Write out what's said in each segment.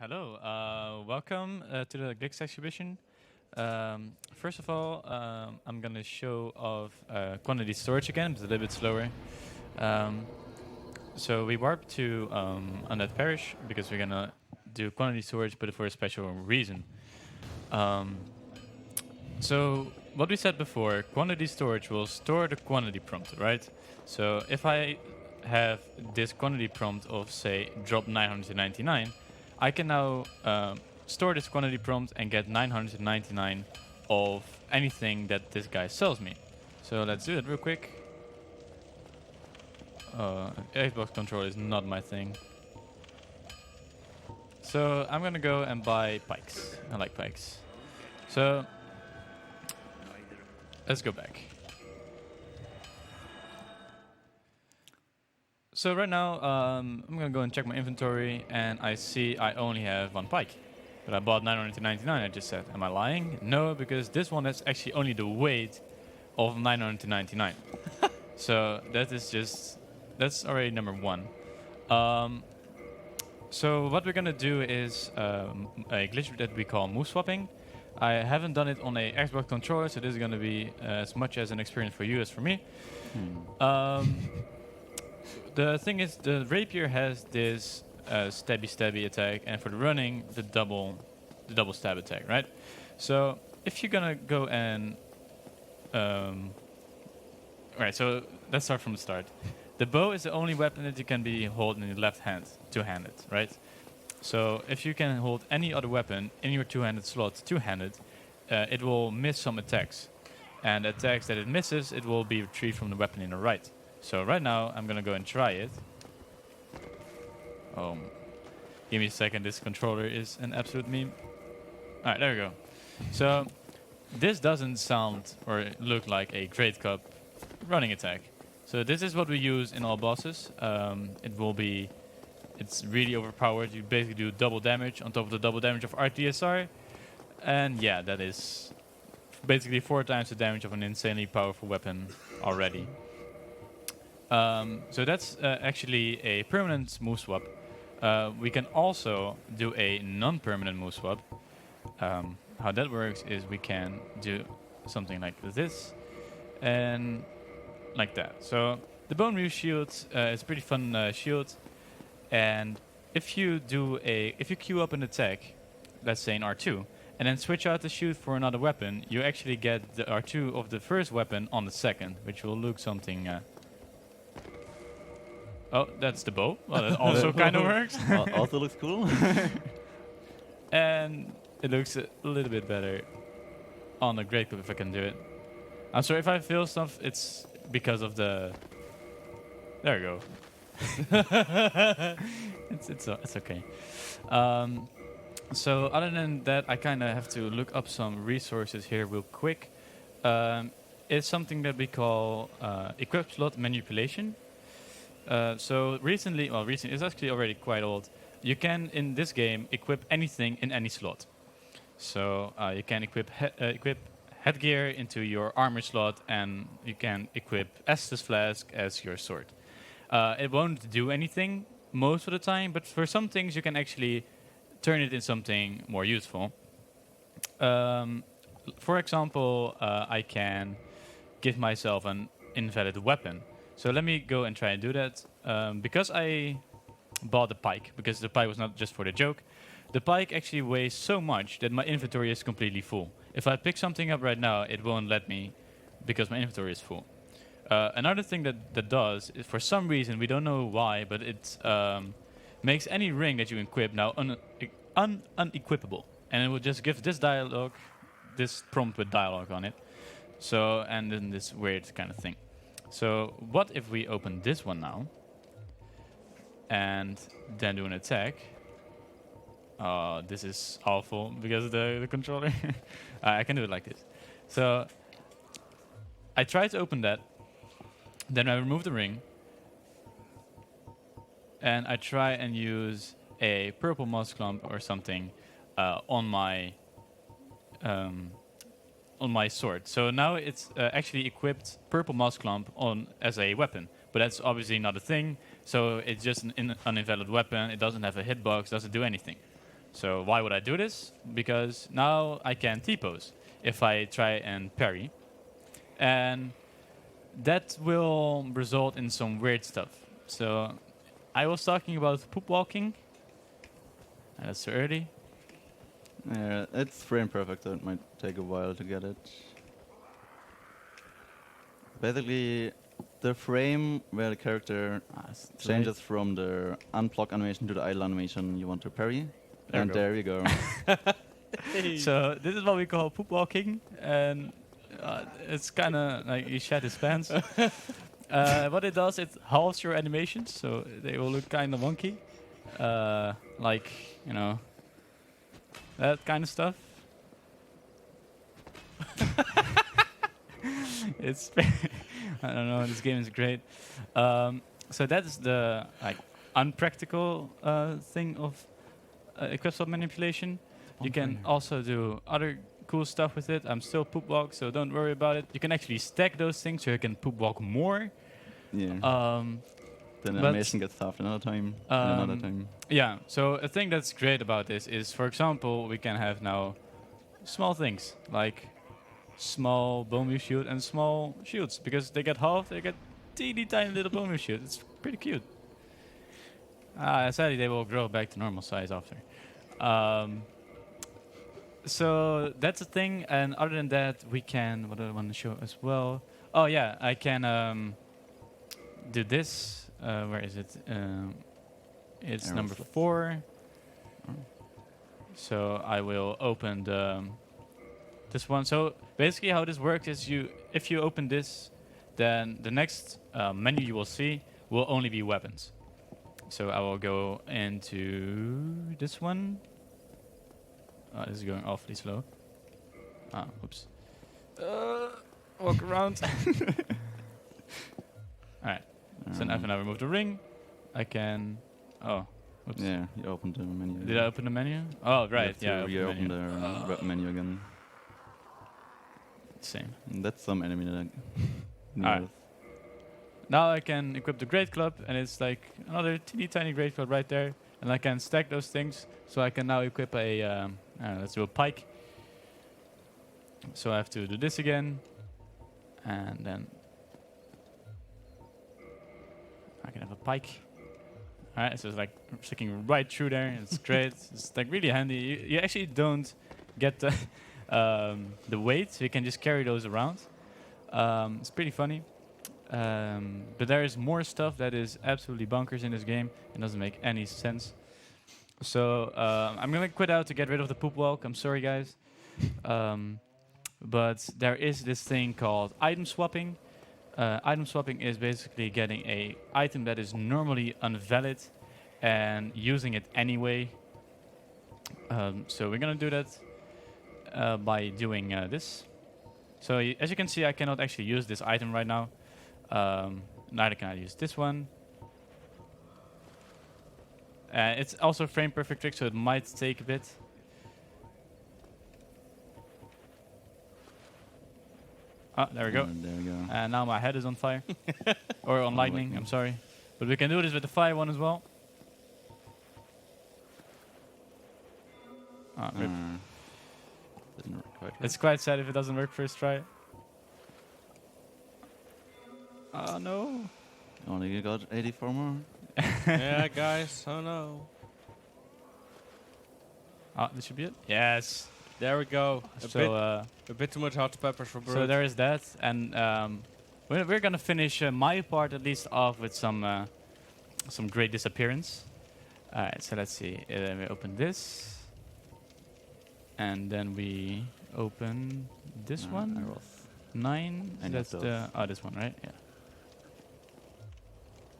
Hello, welcome to the Glix exhibition. First of all, I'm gonna show off quantity storage again, but a little bit slower. Um, so we warp to Undead Parish because we're gonna do quantity storage, but for a special reason. Um, so what we said before, quantity storage will store the quantity prompt, right? So if I have this quantity prompt of say drop 999, I can now store this quantity prompt and get 999 of anything that this guy sells me. So let's do it real quick. Xbox controller is not my thing. So I'm gonna go and buy pikes. I like pikes. So let's go back. So right now, I'm gonna go and check my inventory, and I see I only have one pike. But I bought 999, I just said. Am I lying? No, because this one is actually only the weight of 999. So that is just, that's already number one. So what we're gonna do is a glitch that we call move swapping. I haven't done it on a Xbox controller, so this is gonna be as much as an experience for you as for me. The thing is, the rapier has this stabby attack, and for the running, the double stab attack, right? So if you're gonna go and right, so let's start from the start. The bow is the only weapon that you can be holding in your left hand, two-handed, right? So if you can hold any other weapon in your two-handed slot, two-handed, it will miss some attacks, and attacks that it misses, it will be retrieved from the weapon in the right. So right now, I'm gonna go and try it. Give me a second, this controller is an absolute meme. Alright, there we go. So, this doesn't sound or look like a Great Cup running attack. So this is what we use in all bosses. It's really overpowered. You basically do double damage on top of the double damage of RTSR. And yeah, that is basically 4 times the damage of an insanely powerful weapon already. So that's actually a permanent move swap. We can also do a non-permanent move swap. How that works is we can do something like this and like that. So the Bone Real Shield is a pretty fun shield, and if you queue up an attack, let's say an R2, and then switch out the shield for another weapon, you actually get the R2 of the first weapon on the second, which will look something. Oh, that's the bow. Well, that also kind of works. Also looks cool. And it looks a little bit better on the Great Cup if I can do it. I'm sorry if I feel stuff, it's because of the... There we go. it's okay. So other than that, I kind of have to look up some resources here real quick. It's something that we call equip slot manipulation. So recently, it's actually already quite old. You can, in this game, equip anything in any slot. So you can equip headgear into your armor slot, and you can equip Estus Flask as your sword. It won't do anything most of the time, but for some things you can actually turn it into something more useful. For example, I can give myself an invalid weapon. So let me go and try and do that. Because I bought the pike, because the pike was not just for the joke, the pike actually weighs so much that my inventory is completely full. If I pick something up right now, it won't let me because my inventory is full. Another thing that does is, for some reason, we don't know why, but it makes any ring that you equip now unequipable. And it will just give this prompt with dialogue on it. So, and then this weird kind of thing. So what if we open this one now and then do an attack? This is awful because of the controller. I can do it like this. So I try to open that, then I remove the ring, and I try and use a purple moss clump or something on my sword. So now it's actually equipped purple moss clump on as a weapon, but that's obviously not a thing. So it's just an invalid weapon. It doesn't have a hitbox, doesn't do anything. So why would I do this? Because now I can T-pose if I try and parry. And that will result in some weird stuff. So I was talking about poop walking. And that's too early. Yeah, it's frame perfect, so it might take a while to get it. Basically, the frame where the character It's too changes from the unblock animation to the idle animation you want to parry. There we And go. there you go. late. So this is what we call poop walking, and it's kind of like you shed his pants. What it does, it halves your animations, so they will look kind of wonky, like you know that kind of stuff. It's I don't know. This game is great. So that's the like unpractical thing of equip manipulation. You can also do other cool stuff with it. I'm still poop walk, so don't worry about it. You can actually stack those things so you can poop walk more. Yeah. Then but, animation gets halved another time, and another time. Yeah, so a thing that's great about this is, for example, we can have now small things like small bone wheel shield and small shields. Because they get halved, they get teeny tiny little bone wheel shield. It's pretty cute. Sadly, they will grow back to normal size after. So that's a thing, and other than that, we can. What do I want to show as well? Oh yeah, I can do this. Where is it? It's Arrow number flips. 4. So I will open this one. So basically, how this works is if you open this, then the next menu you will see will only be weapons. So I will go into this one. This is going awfully slow. Oops. Walk around. Alright. So now if I remove the ring, I can... Oh, oops. Yeah, you opened the menu. Did I open the menu? Oh, You right. have to Yeah, I reopen opened the menu. the web menu again. Same. And that's some enemy that Alright. Now I can equip the Great Club, and it's like another teeny tiny Great Club right there. And I can stack those things, so I can now equip a... let's do a pike. So I have to do this again. And then... I can have a pike. Alright, so it's like sticking right through there. It's great. It's like really handy. You actually don't get the weight, so you can just carry those around. It's pretty funny. But there is more stuff that is absolutely bonkers in this game. It doesn't make any sense. So I'm gonna quit out to get rid of the poop walk. I'm sorry, guys. But there is this thing called item swapping. Item swapping is basically getting a item that is normally invalid and using it anyway. So we're gonna do that by doing this. So as you can see, I cannot actually use this item right now. Neither can I use this one. It's also a frame perfect trick, so it might take a bit. Ah, there we go. There we go. And now my head is on fire. Or on lightning, I'm sorry. But we can do this with the fire one as well. Rip. Didn't work quite right. It's quite sad if it doesn't work first try. Oh no. Only got 84 more. Yeah, guys. Oh no. This should be it. Yes. There we go. So A bit too much hot peppers for Brute. so there is that, and we're gonna finish my part at least off with some great disappearance. Alright, so let's see. We open this, and then we open this one. Arrows. 9. And That's those. the this one, right? Yeah.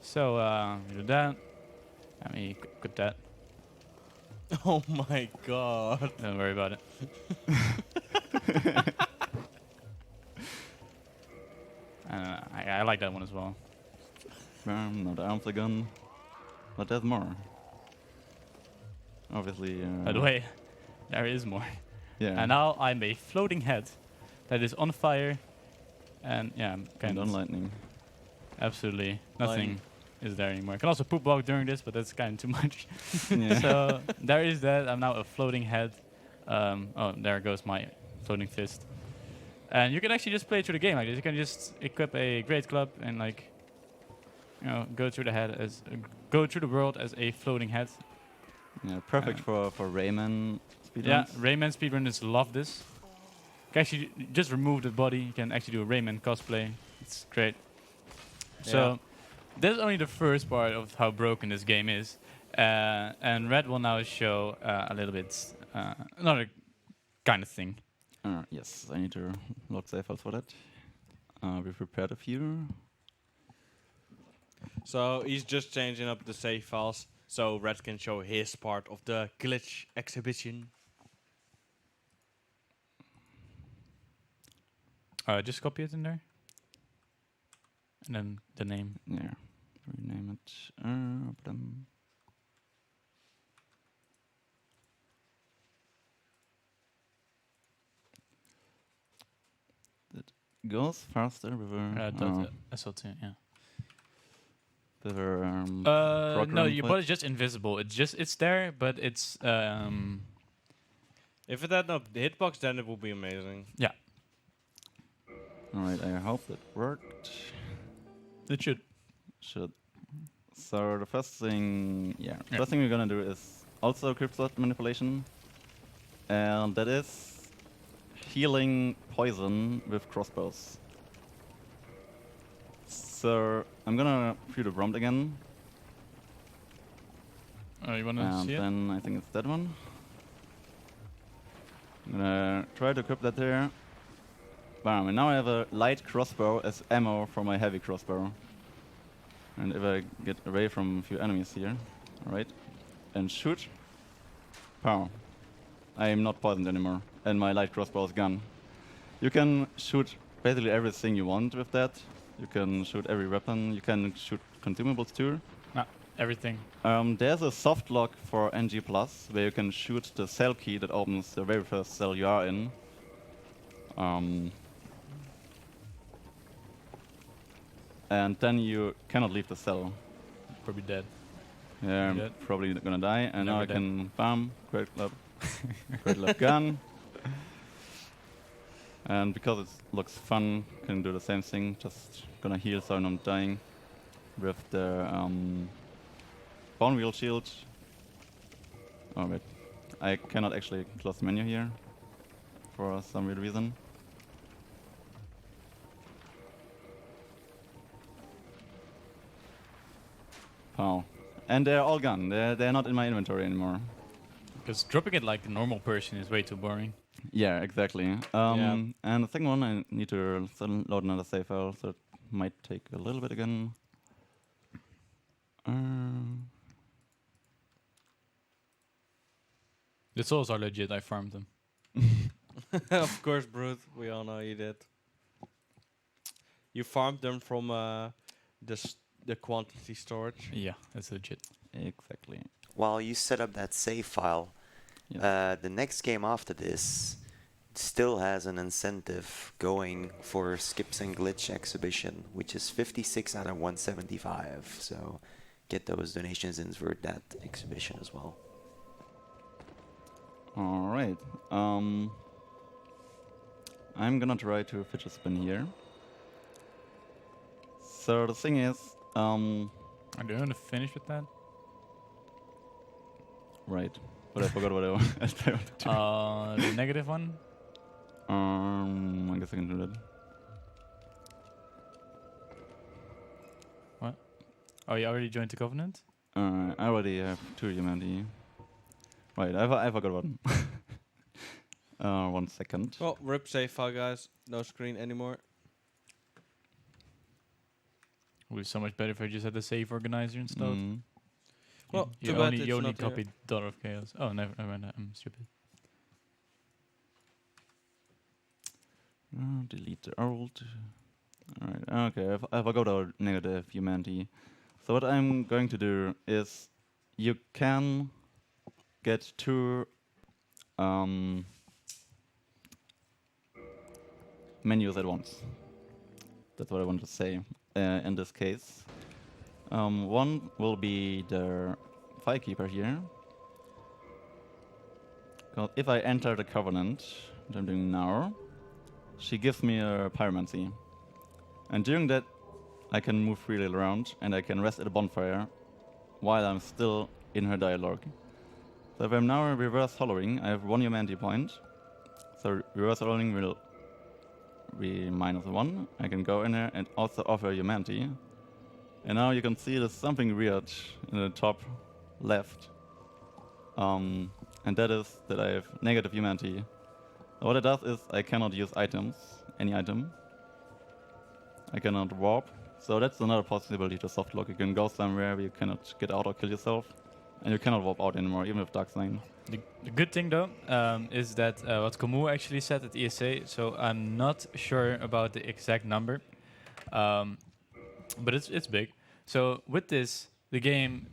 So we do that. Let me equip that. Oh my god. Don't worry about it. I like that one as well. Not the arms gun, but there's more. Obviously. By the way, there is more. Yeah. And now I'm a floating head that is on fire, and yeah, I'm kind and on of lightning. absolutely nothing is there anymore. I can also poop walk during this, but that's kind of too much. Yeah. So there is that. I'm now a floating head. Oh, there goes my floating fist. And you can actually just play through the game like this. You can just equip a great club and like, you know, go through go through the world as a floating head. Yeah, perfect for Rayman speedruns. Yeah, Rayman speedrunners love this. You can actually just remove the body. You can actually do a Rayman cosplay. It's great. So that's only the first part of how broken this game is. And Red will now show a little bit another kind of thing. Yes, I need to load save files for that. We prepared a few. So he's just changing up the save files so Red can show his part of the glitch exhibition. Just copy it in there. And then the name. Yeah, rename it. Blam. It goes faster with SL2, yeah. with our, No, program your with- body's just invisible. It's there, but it's If it had no hitbox, then it would be amazing. yeah. Alright, I hope it worked. It should. Should. So the first thing, first thing we're gonna do is also crypt slot manipulation, and that is healing poison with crossbows. So I'm gonna view the prompt again, Oh, you wanna and see it? then I think it's that one. I'm gonna try to equip that there. Bam, and now I have a light crossbow as ammo for my heavy crossbow. And if I get away from a few enemies here, alright, and shoot, pow, I am not poisoned anymore, and my light crossbow is gone. You can shoot basically everything you want with that. You can shoot every weapon, you can shoot consumables too. No, everything. There's a soft lock for NG+, where you can shoot the cell key that opens the very first cell you are in. And then you cannot leave the cell. Probably dead. Yeah, I'm Dead. probably gonna die. And now Never I dead. can bam, great club, great love gun. And because it looks fun, can do the same thing. Just gonna heal so I'm not dying with the bone wheel shield. Oh wait, I cannot actually close the menu here for some weird reason. Oh, and they're all gone. They're not in my inventory anymore. Because dropping it like a normal person is way too boring. Yeah, exactly. And the second one, I need to load another save file, so it might take a little bit again. The souls are legit. I farmed them. Of course, Brute. We all know you did. You farmed them from the quantity storage. Yeah, that's legit. Exactly. While you set up that save file, Yes. the next game after this still has an incentive going for Skips and Glitch exhibition, which is 56 out of 175. So get those donations in for that exhibition as well. All right. I'm gonna try to fidget spin here. So the thing is, Are you gonna finish with that? right. But I forgot what I wanted to do. The negative one? I guess I can do that. What? Oh, you already joined the Covenant? I already have 2 humanity. Right, I forgot one. 1 second. Well, rip save file, guys. No screen anymore. It would be so much better if I just had the save organizer installed. Mm. Well, You too bad only, it's you only not here. copied Daughter of Chaos. Oh, never mind. I'm stupid. Delete the old. Alright, okay, I forgot our negative humanity. So what I'm going to do is you can get 2 menus at once. That's what I want to say in this case. One will be the Firekeeper here. Because if I enter the Covenant, which I'm doing now, she gives me a Pyromancy. And during that, I can move freely around and I can rest at a bonfire while I'm still in her dialogue. So if I'm now reverse hollowing, I have 1 humanity point. So reverse hollowing will be -1. I can go in there and also offer humanity. And now you can see there's something weird in the top left. And that is that I have negative humanity. What it does is I cannot use items, any item. I cannot warp. So that's another possibility to softlock. You can go somewhere where you cannot get out or kill yourself. And you cannot warp out anymore, even with Dark Sign. The good thing though is that what Komu actually said at ESA, so I'm not sure about the exact number, but it's big. So with this, the game,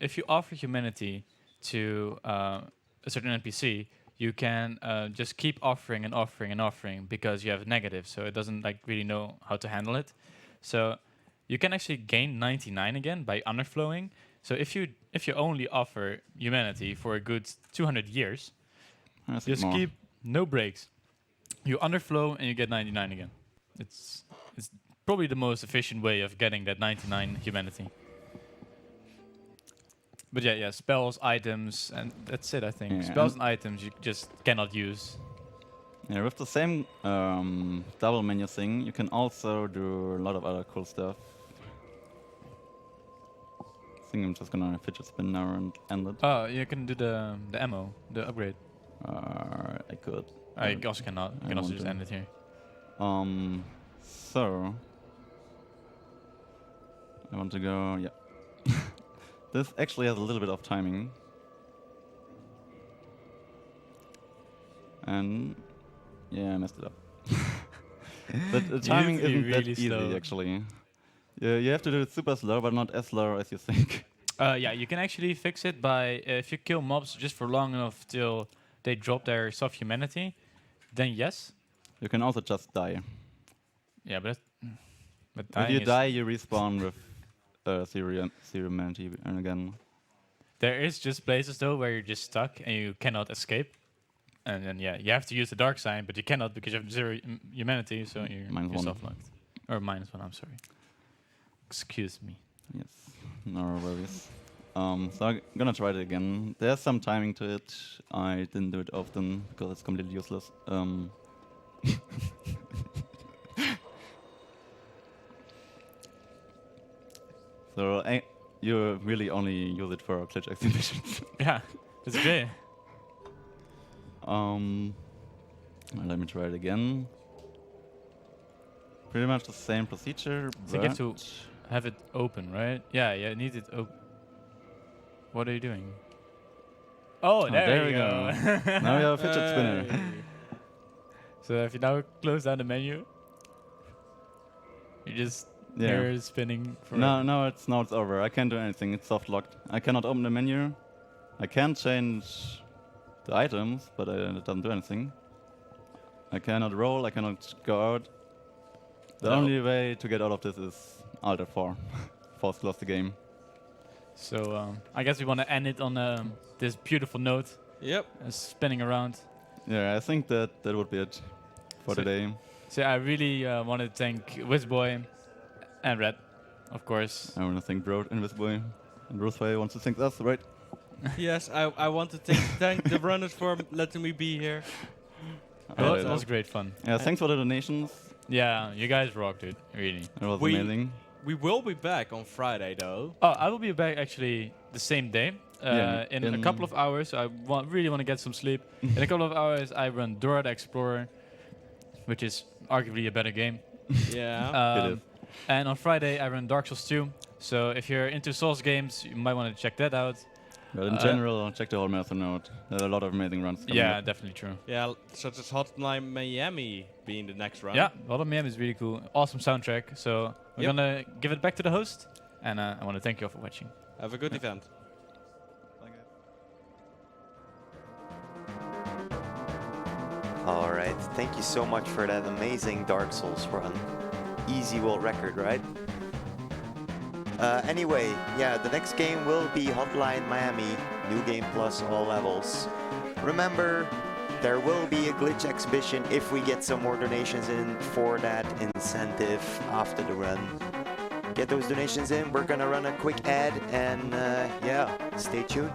if you offer humanity to a certain NPC, you can just keep offering and offering and offering because you have negative, so it doesn't like really know how to handle it. So you can actually gain 99 again by underflowing. So if you only offer humanity for a good 200 years, just keep no breaks. You underflow and you get 99 again. It's probably the most efficient way of getting that 99 humanity. But yeah, spells, items, and that's it, I think. Yeah, Spells and items you just cannot use. Yeah, with the same double menu thing, you can also do a lot of other cool stuff. I think I'm just gonna fidget spin now and end it. Oh, you can do the ammo, the upgrade. I could. I also cannot. You I can also want just to. end it here. So I want to go. Yeah. This actually has a little bit of timing. And yeah, I messed it up. But the timing Usually isn't that really easy, slow. actually. Yeah, you have to do it super slow, but not as slow as you think. Yeah, you can actually fix it by if you kill mobs just for long enough till they drop their soft humanity, then yes. You can also just die. Yeah, but If dying you is die, you respawn with zero humanity, and again. there is just places though where you're just stuck and you cannot escape. And then yeah, you have to use the dark sign, but you cannot because you have zero humanity, so you're -1. soft-locked. Or -1, I'm sorry. Excuse me. Yes, no worries. So I'm gonna try it again. There's some timing to it. I didn't do it often because it's completely useless. So you really only use it for glitch exhibitions. Yeah, it's great. Let me try it again. Pretty much the same procedure. So you have to have it open, right? Yeah, you need it open. What are you doing? Oh, there we you go. Now we have a fidget spinner. So if you now close down the menu, you just Yeah. mirror spinning for No, it's over. I can't do anything. It's soft locked. I cannot open the menu. I can change the items, but it doesn't do anything. I cannot roll. I cannot go out. The No. only way to get out of this is Alt F4. Force close the game. So I guess we want to end it on this beautiful note, Yep. spinning around. Yeah, I think that would be it for So- today. So I really want to thank Wizboy and Red, of course. I want to thank Broad and Wizboy. And Roseway wants to thank us, right? Yes, I want to thank the runners for letting me be here. Well, Alright. it was great fun. Yeah, thanks for the donations. Yeah, you guys rock, dude. Really. It was We- amazing. We will be back on Friday, though. Oh, I will be back actually the same day. Yeah, In a in- couple of hours, I really want to get some sleep. In a couple of hours, I run Dora the Explorer, which is arguably a better game. Yeah. It is. And on Friday, I run Dark Souls 2. So if you're into Souls games, you might want to check that out. But in general, check the whole marathon out. There are a lot of amazing runs coming Yeah, up. definitely true. Yeah, such as Hotline Miami being the next run. Yeah, Hotline Miami is really cool. Awesome soundtrack. So we're Yep. gonna give it back to the host. And I want to thank you all for watching. Have a good event. All right, thank you so much for that amazing Dark Souls run. Easy world record, right? Anyway, yeah, the next game will be Hotline Miami, New Game Plus, all levels. Remember, there will be a glitch exhibition if we get some more donations in for that incentive after the run. Get those donations in. We're gonna run a quick ad and yeah, stay tuned.